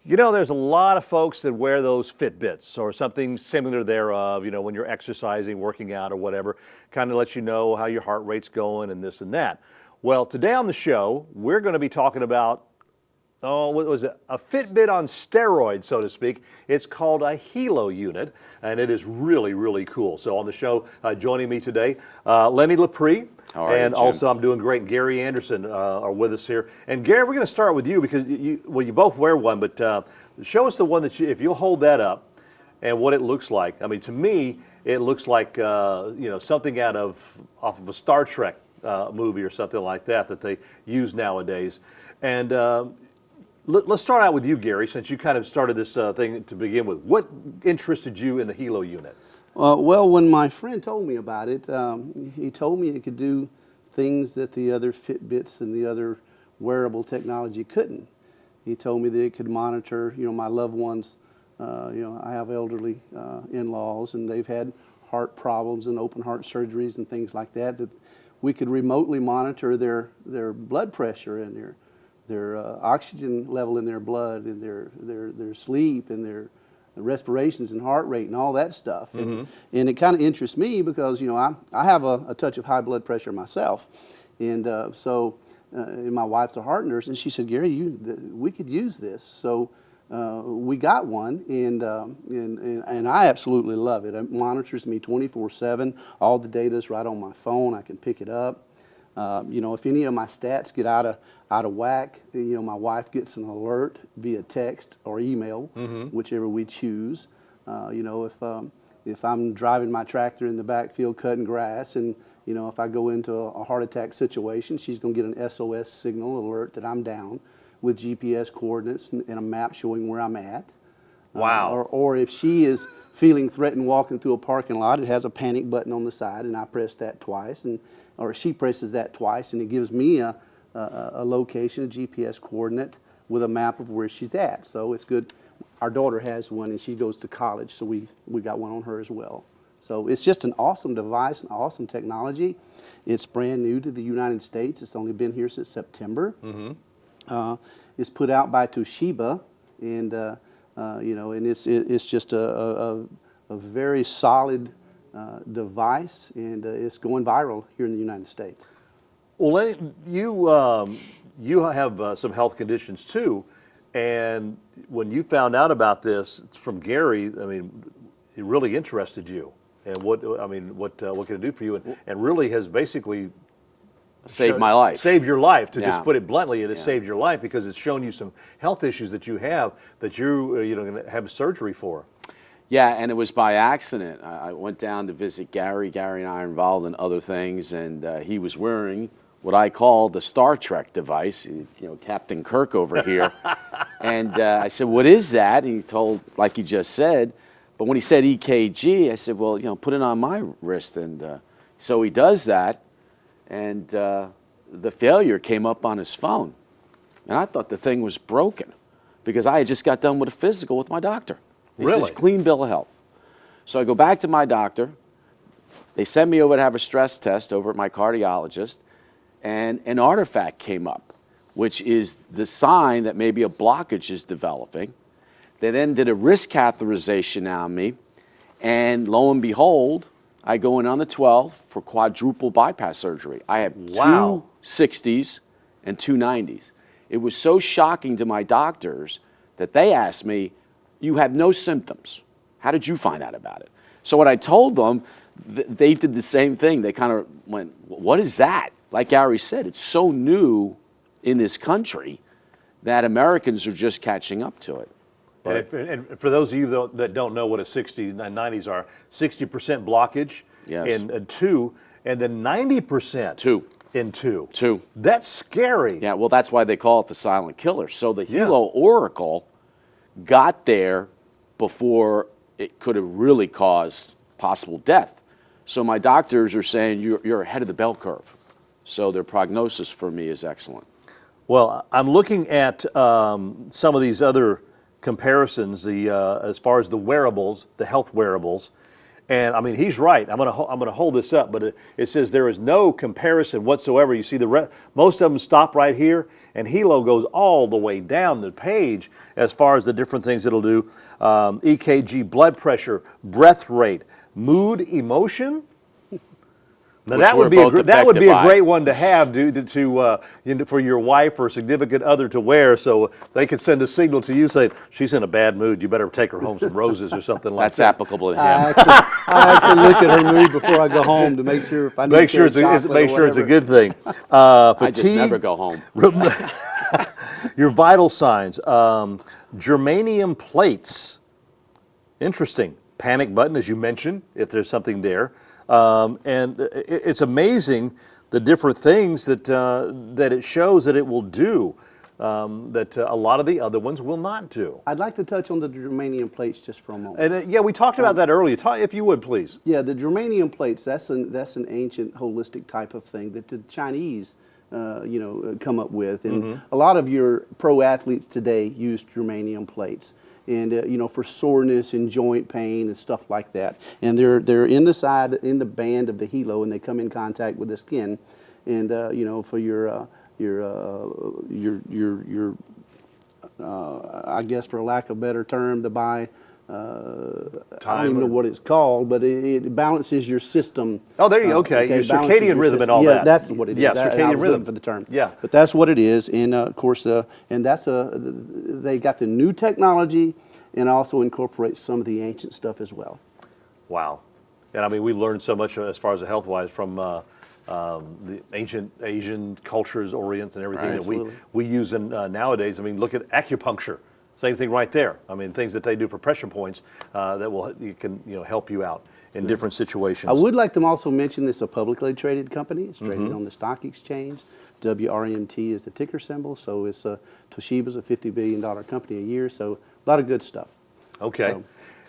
You know, there's a lot of folks that wear those Fitbits or something similar thereof, when you're exercising, working out or whatever, kind of lets you know how your heart rate's going and this and that. Well, today on the show, we're going to be talking about, what was it? A Fitbit on steroids, so to speak. It's called a Helo unit, and it is really, really cool. So on the show, joining me today, Lenny Lepre. How are you, Jim? Also, I'm doing great. Gary Anderson are with us here. And Gary, we're going to start with you because you both wear one, but show us the one that if you'll hold that up and what it looks like. I mean, to me, it looks like something off of a Star Trek movie or something like that they use nowadays. And let's start out with you, Gary, since you kind of started this thing to begin with. What interested you in the Helo unit? Well, when my friend told me about it, he told me it could do things that the other Fitbits and the other wearable technology couldn't. He told me that it could monitor, my loved ones. I have elderly in-laws, and they've had heart problems and open heart surgeries and things like that. That we could remotely monitor their blood pressure and their oxygen level in their blood and their sleep and their respirations and heart rate and all that stuff. And it kind of interests me because, I have a touch of high blood pressure myself. And and my wife's a heart nurse, and she said, Gary, we could use this. So we got one, and I absolutely love it. It monitors me 24/7. All the data is right on my phone. I can pick it up. If any of my stats get out of whack, my wife gets an alert via text or email, whichever we choose. If I'm driving my tractor in the backfield cutting grass, and if I go into a heart attack situation, she's going to get an SOS signal alert that I'm down with GPS coordinates and a map showing where I'm at. Wow. Or if she is feeling threatened walking through a parking lot, it has a panic button on the side, and I press that twice, or she presses that twice, and it gives me a location, a GPS coordinate with a map of where she's at. So it's good. Our daughter has one, and she goes to college, so we got one on her as well. So it's just an awesome device, an awesome technology. It's brand new to the United States. It's only been here since September. It's put out by Toshiba, and and it's just a very solid device, and it's going viral here in the United States. Well, Lenny, you have some health conditions too, and when you found out about this from Gary, I mean, it really interested you, and what can it do for you, and really has basically saved my life. Saved your life, to just put it bluntly. It has saved your life because it's shown you some health issues that you have that you're going to have surgery for. Yeah, and it was by accident. I went down to visit Gary. Gary and I are involved in other things, and he was wearing what I call the Star Trek device, Captain Kirk over here. And I said, what is that? And he told, like you just said. But when he said EKG, I said, well, put it on my wrist. And so he does that, and the failure came up on his phone. And I thought the thing was broken because I had just got done with a physical with my doctor. He Really? says, clean bill of health. So I go back to my doctor. They send me over to have a stress test over at my cardiologist, and an artifact came up, which is the sign that maybe a blockage is developing. They then did a wrist catheterization on me, and lo and behold, I go in on the 12th for quadruple bypass surgery. I have Wow. 2 60s and 2 90s. It was so shocking to my doctors that they asked me, you have no symptoms. How did you find out about it? So when I told them, they did the same thing. They kind of went, what is that? Like Gary said, it's so new in this country that Americans are just catching up to it. And for those of you that don't know what a 60 and 90s are, 60% blockage in 2, and then 90% 2. in 2. 2. That's scary. Yeah, well, that's why they call it the silent killer. So the Helo Oracle got there before it could have really caused possible death. So my doctors are saying you're ahead of the bell curve. So their prognosis for me is excellent. Well, I'm looking at some of these other comparisons, as far as the wearables, the health wearables, And I mean, he's right. I'm gonna hold this up, but it says there is no comparison whatsoever. You see, most of them stop right here, and Helo goes all the way down the page as far as the different things it'll do. EKG, blood pressure, breath rate, mood, emotion. Now Which that would we're be both that would be a affected by. great one to have, dude, for your wife or significant other to wear, so they could send a signal to you saying she's in a bad mood. You better take her home some roses or something like That's that. applicable to him. I actually look at her mood before I go home to make sure if I need Make sure it's chocolate or make sure it's a whatever. good thing. I just never go home. Your vital signs, germanium plates. Interesting. Panic button, as you mentioned, if there's something there. And it's amazing the different things that it shows that it will do that a lot of the other ones will not do. I'd like to touch on the germanium plates just for a moment. And yeah, we talked about that earlier. If you would, please. Yeah, the germanium plates, that's an ancient holistic type of thing that the Chinese come up with. And a lot of your pro athletes today use germanium plates. And for soreness and joint pain and stuff like that. And they're in the band of the Helo, and they come in contact with the skin. And for your I guess for lack of a better term, I don't even know what it's called, but it balances your system. Oh, there you go. Okay, your balances circadian your rhythm and system. all yeah, that. that's what it is. Yeah, I circadian was rhythm looking for the term. Yeah, but that's what it is, and of course, and they got the new technology, and also incorporates some of the ancient stuff as well. Wow. And I mean, we learned so much as far as the health-wise from the ancient Asian cultures, Orient, and everything Right, that we use in nowadays. I mean, look at acupuncture. Same thing right there. I mean, things that they do for pressure points that can help you out in different situations. I would like to also mention this is a publicly traded company. It's traded on the stock exchange. WRMT is the ticker symbol. So it's Toshiba's a $50 billion company a year. So a lot of good stuff. Okay. So,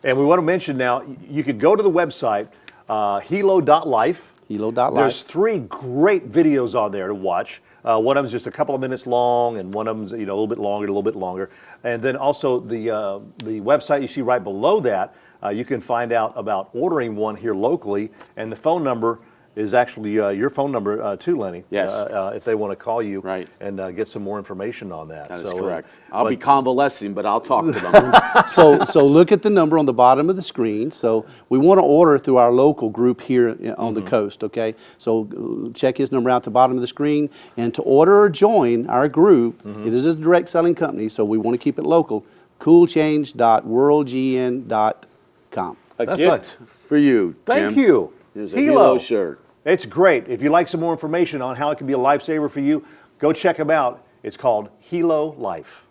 and we want to mention now, you could go to the website, helo.life. Helo.life. There's 3 great videos on there to watch. One of them is just a couple of minutes long, and one of them's a little bit longer. And then also the website you see right below that, you can find out about ordering one here locally, and the phone number is actually your phone number too, Lenny. Yes. If they want to call you Right. and get some more information on that. That is correct. I'll be convalescing, but I'll talk to them. So look at the number on the bottom of the screen. So we want to order through our local group here on the coast, okay? So check his number out at the bottom of the screen. And to order or join our group, it is a direct selling company, so we want to keep it local, coolchange.worldgn.com. A That's gift for you, Jim. Thank you. Here's a Helo Helo shirt. It's great. If you'd like some more information on how it can be a lifesaver for you, go check them out. It's called Helo Life.